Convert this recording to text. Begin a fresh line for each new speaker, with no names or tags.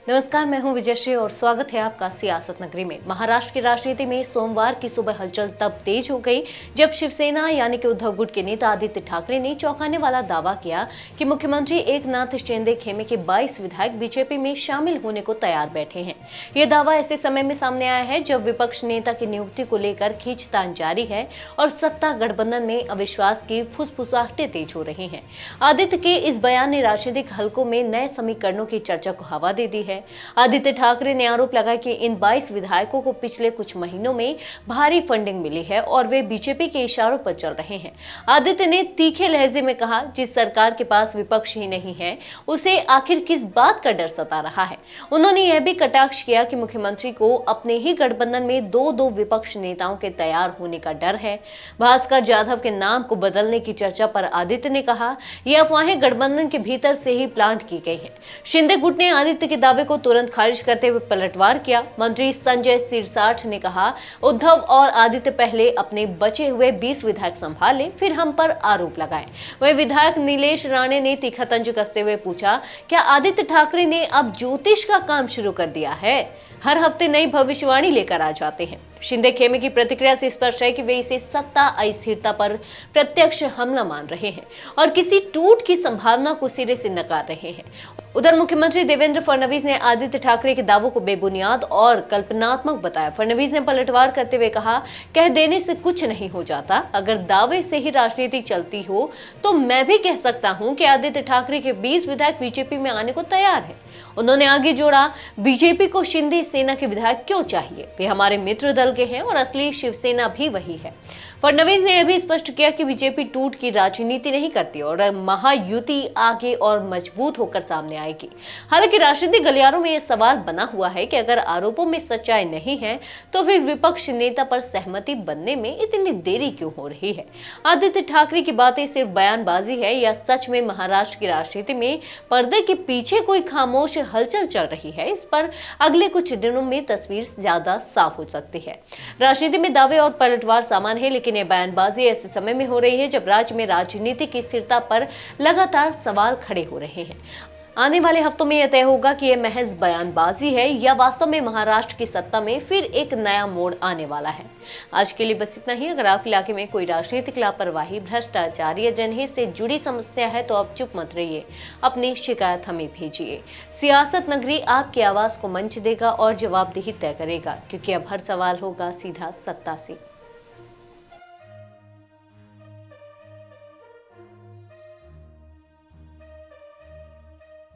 नमस्कार, मैं हूं विजयश्री और स्वागत है आपका सियासत नगरी में। महाराष्ट्र की राजनीति में सोमवार की सुबह हलचल तब तेज हो गई जब शिवसेना यानी कि उद्धव गुट के नेता आदित्य ठाकरे ने चौंकाने वाला दावा किया कि मुख्यमंत्री एकनाथ शिंदे खेमे के 22 विधायक बीजेपी में शामिल होने को तैयार बैठे हैं। ये दावा ऐसे समय में सामने आया है जब विपक्ष नेता की नियुक्ति को लेकर खींचतान जारी है और सत्ता गठबंधन में अविश्वास की फुसफुसाहटें तेज हो रही हैं। आदित्य के इस बयान ने राजनीतिक हलकों में नए समीकरणों की चर्चा को हवा दे दी है। आदित्य ठाकरे ने आरोप लगाया कि इन 22 विधायकों को पिछले कुछ महीनों में भारी फंडिंग मिली है और वे बीजेपी के इशारों पर चल रहे हैं। आदित्य ने तीखे लहजे में कहा, जिस सरकार के पास विपक्ष ही नहीं है उसे आखिर किस बात का डर सता रहा है। उन्होंने यह भी कटाक्ष किया कि मुख्यमंत्री को अपने ही गठबंधन में दो विपक्ष नेताओं के तैयार होने का डर है। भास्कर जाधव के नाम को बदलने की चर्चा पर आदित्य ने कहा, यह अफवाहें गठबंधन के भीतर से ही प्लांट की गई है। शिंदे गुट ने आदित्य के दावे को तुरंत खारिज करते हुए पलटवार किया। मंत्री संजय सिरसाठ ने कहा, उद्धव और आदित्य पहले अपने बचे हुए 20 विधायक संभाल लें, फिर हम पर आरोप लगाएं। वही विधायक नीलेश राणे ने तीखा तंज कसते हुए पूछा, क्या आदित्य ठाकरे ने अब ज्योतिष का काम शुरू कर दिया है? हर हफ्ते नई भविष्यवाणी लेकर आ जाते हैं। शिंदे खेमे की प्रतिक्रिया से स्पष्ट है कि वे इसे सत्ता अस्थिरता पर प्रत्यक्ष हमला मान रहे हैं और किसी टूट की संभावना को सिरे से नकार रहे हैं। उधर मुख्यमंत्री देवेंद्र फडणवीस ने आदित्य ठाकरे के दावों को बेबुनियाद और कल्पनात्मक बताया। फडणवीस ने पलटवार करते हुए कहा, कह देने से कुछ नहीं हो जाता। अगर दावे से ही राजनीति चलती हो तो मैं भी कह सकता हूं कि आदित्य ठाकरे के 20 विधायक बीजेपी में आने को तैयार है। उन्होंने आगे जोड़ा, बीजेपी को शिंदे सेना के विधायक क्यों चाहिए? वे हमारे मित्र दल के हैं और असली शिवसेना भी वही है। फडणवीस ने यह भी स्पष्ट किया कि बीजेपी टूट की राजनीति नहीं करती और महायुति आगे और मजबूत होकर सामने आएगी। हालांकि राजनीतिक गलियारों में यह सवाल बना हुआ है कि अगर आरोपों में सच्चाई नहीं है तो फिर विपक्ष नेता पर सहमति बनने में इतनी देरी क्यों हो रही है? आदित्य ठाकरे की बातें सिर्फ बयानबाजी है या सच में महाराष्ट्र की राजनीति में पर्दे के पीछे कोई खामोश हलचल चल रही है? इस पर अगले कुछ दिनों में तस्वीर ज्यादा साफ हो सकती है। राजनीति में दावे और पलटवार सामान्य है, लेकिन ये बयानबाजी ऐसे समय में हो रही है जब राज्य में राजनीति की स्थिरता पर लगातार सवाल खड़े हो रहे हैं। आने वाले हफ्तों में यह तय होगा कि यह महज बयानबाजी है या वास्तव में महाराष्ट्र की सत्ता में फिर एक नया मोड़ आने वाला है। आज के लिए बस इतना ही। अगर आपके इलाके में कोई राजनीतिक लापरवाही, भ्रष्टाचार या जनहित से जुड़ी समस्या है तो आप चुप मत रहिए, अपनी शिकायत हमें भेजिए। सियासत नगरी आपकी आवाज को मंच देगा और जवाबदेही तय करेगा, क्योंकि अब हर सवाल होगा सीधा सत्ता से।